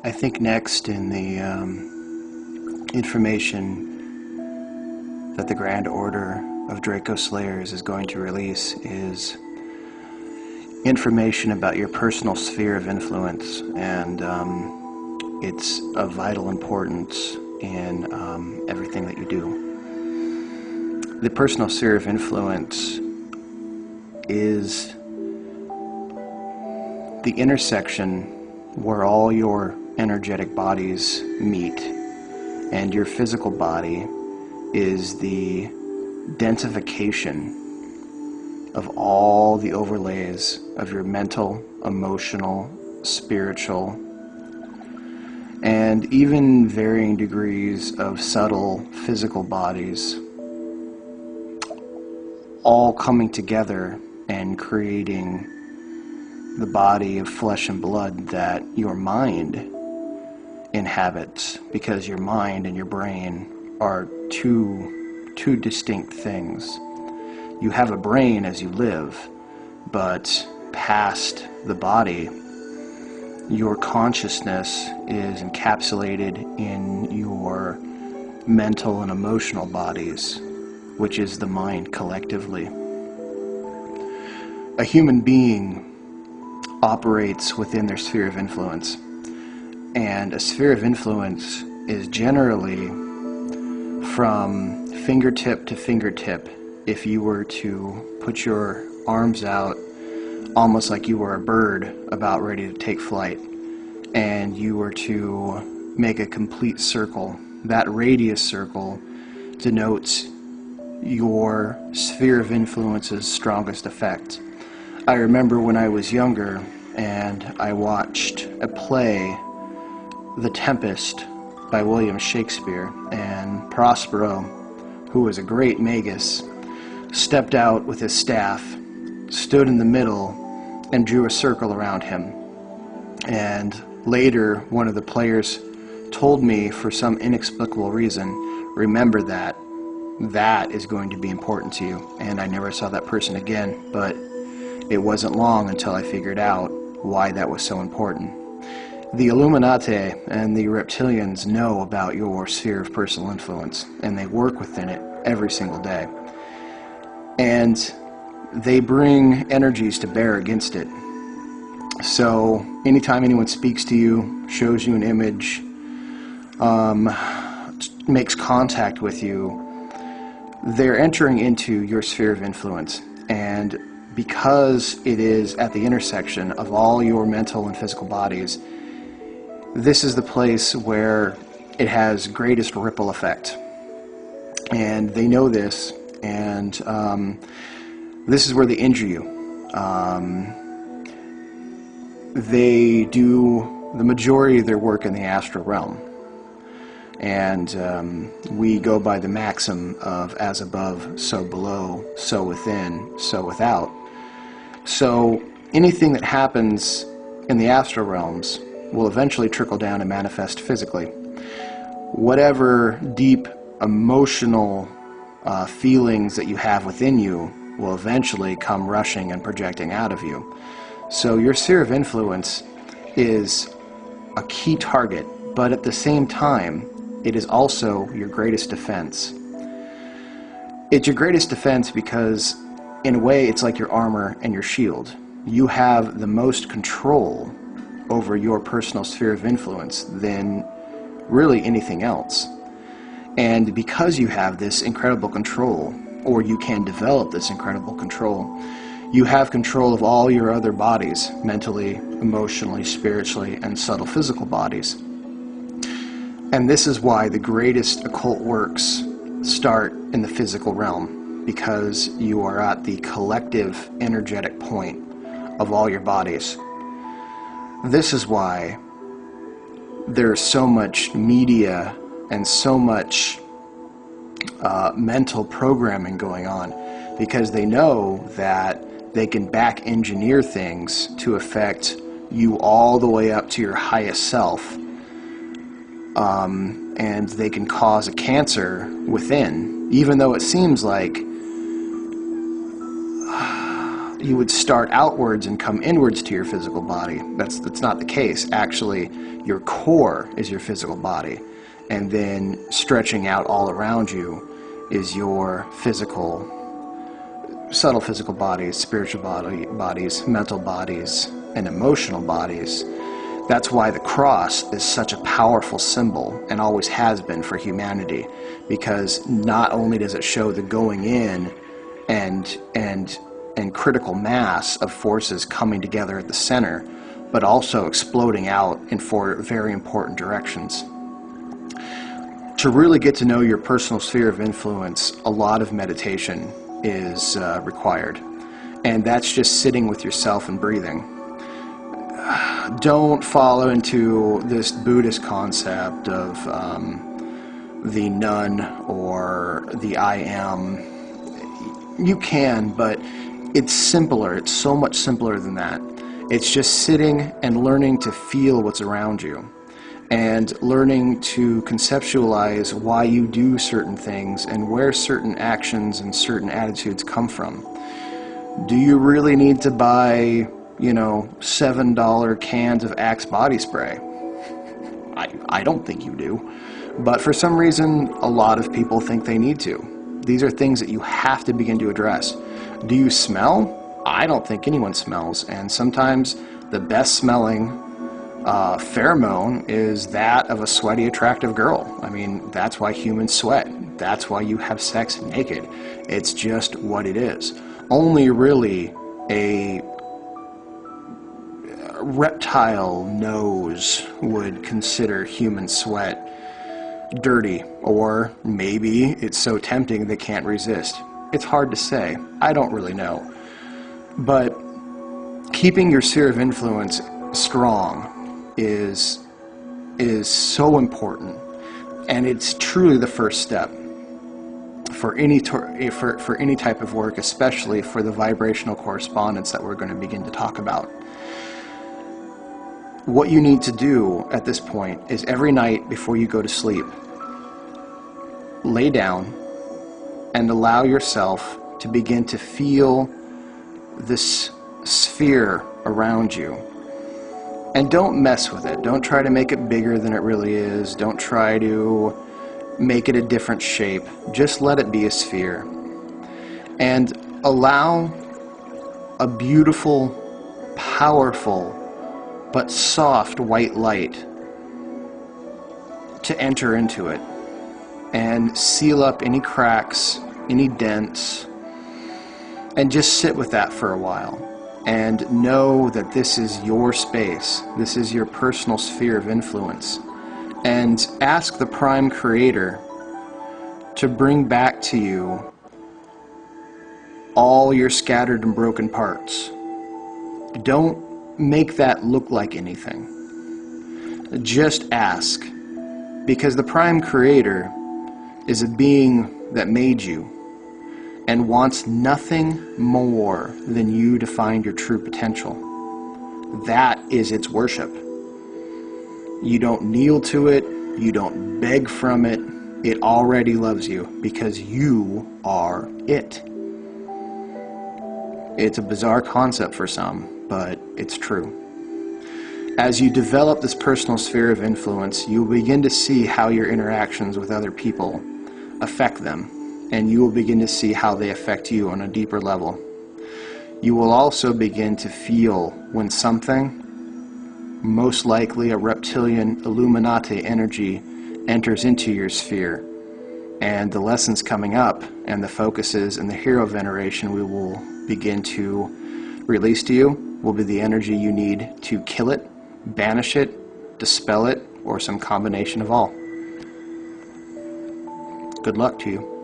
I think next in the information that the Grand Order of Draco Slayers is going to release is information about your personal sphere of influence, and it's of vital importance in everything that you do. The personal sphere of influence is the intersection where all your energetic bodies meet, and your physical body is the densification of all the overlays of your mental, emotional, spiritual, and even varying degrees of subtle physical bodies, all coming together and creating the body of flesh and blood that your mind inhabits, because your mind and your brain are two distinct things. You have a brain as you live, but past the body, your consciousness is encapsulated in your mental and emotional bodies, which is the mind collectively. A human being operates within their sphere of influence, and a sphere of influence is generally from fingertip to fingertip. If you were to put your arms out almost like you were a bird about ready to take flight, and you were to make a complete circle, that radius circle denotes your sphere of influence's strongest effect. I remember when I was younger and I watched a play, The Tempest by William Shakespeare, and Prospero, who was a great magus, stepped out with his staff, stood in the middle, and drew a circle around him. And later, one of the players told me, for some inexplicable reason, remember that. That is going to be important to you. And I never saw that person again, but it wasn't long until I figured out why that was so important. The Illuminati and the reptilians know about your sphere of personal influence, and they work within it every single day. And they bring energies to bear against it. So anytime anyone speaks to you, shows you an image, makes contact with you, they're entering into your sphere of influence. And because it is at the intersection of all your mental and physical bodies, this is the place where it has greatest ripple effect. And they know this, and this is where they injure you. They do the majority of their work in the astral realm. And we go by the maxim of as above, so below, so within, so without. So anything that happens in the astral realms will eventually trickle down and manifest physically. Whatever deep emotional feelings that you have within you will eventually come rushing and projecting out of you. So your sphere of influence is a key target, but at the same time, it is also your greatest defense. It's your greatest defense because, in a way, it's like your armor and your shield. You have the most control over your personal sphere of influence than really anything else. And because you have this incredible control, or you can develop this incredible control, you have control of all your other bodies, mentally, emotionally, spiritually, and subtle physical bodies. And this is why the greatest occult works start in the physical realm, because you are at the collective energetic point of all your bodies. This is why there's so much media and so much mental programming going on, because they know that they can back engineer things to affect you all the way up to your highest self, and they can cause a cancer within, even though it seems like you would start outwards and come inwards to your physical body. That's not the case. Actually, your core is your physical body, and then stretching out all around you is your subtle physical bodies, spiritual bodies, mental bodies, and emotional bodies. That's why the cross is such a powerful symbol, and always has been for humanity, because not only does it show the going in and critical mass of forces coming together at the center, but also exploding out in four very important directions. To really get to know your personal sphere of influence, a lot of meditation is required, and that's just sitting with yourself and breathing. Don't follow into this Buddhist concept of the none or the I am. You can, but it's simpler. It's so much simpler than that. It's just sitting and learning to feel what's around you, and learning to conceptualize why you do certain things and where certain actions and certain attitudes come from. Do you really need to buy, $7 cans of Axe body spray? I don't think you do. But for some reason, a lot of people think they need to. These are things that you have to begin to address. Do you smell? I don't think anyone smells. And sometimes the best smelling pheromone is that of a sweaty, attractive girl. I mean, that's why humans sweat. That's why you have sex naked. It's just what it is. Only really a reptile nose would consider human sweat dirty, or maybe it's so tempting they can't resist. It's hard to say. I don't really know. But keeping your sphere of influence strong is so important, and it's truly the first step for any type of work, especially for the vibrational correspondence that we're going to begin to talk about. What you need to do at this point is every night before you go to sleep, lay down and allow yourself to begin to feel this sphere around you. And don't mess with it. Don't try to make it bigger than it really is. Don't try to make it a different shape. Just let it be a sphere. And allow a beautiful, powerful, but soft white light to enter into it and seal up any cracks, any dents, and just sit with that for a while. And know that this is your space. This is your personal sphere of influence. And ask the Prime Creator to bring back to you all your scattered and broken parts. Don't make that look like anything. Just ask. Because the Prime Creator is a being that made you and wants nothing more than you to find your true potential. That is its worship. You don't kneel to it, you don't beg from it, it already loves you because you are it. It's a bizarre concept for some, but it's true. As you develop this personal sphere of influence, you will begin to see how your interactions with other people affect them, and you will begin to see how they affect you on a deeper level. You will also begin to feel when something, most likely a reptilian Illuminati energy, enters into your sphere. And the lessons coming up and the focuses and the hero veneration we will begin to release to you will be the energy you need to kill it, banish it, dispel it, or some combination of all. Good luck to you.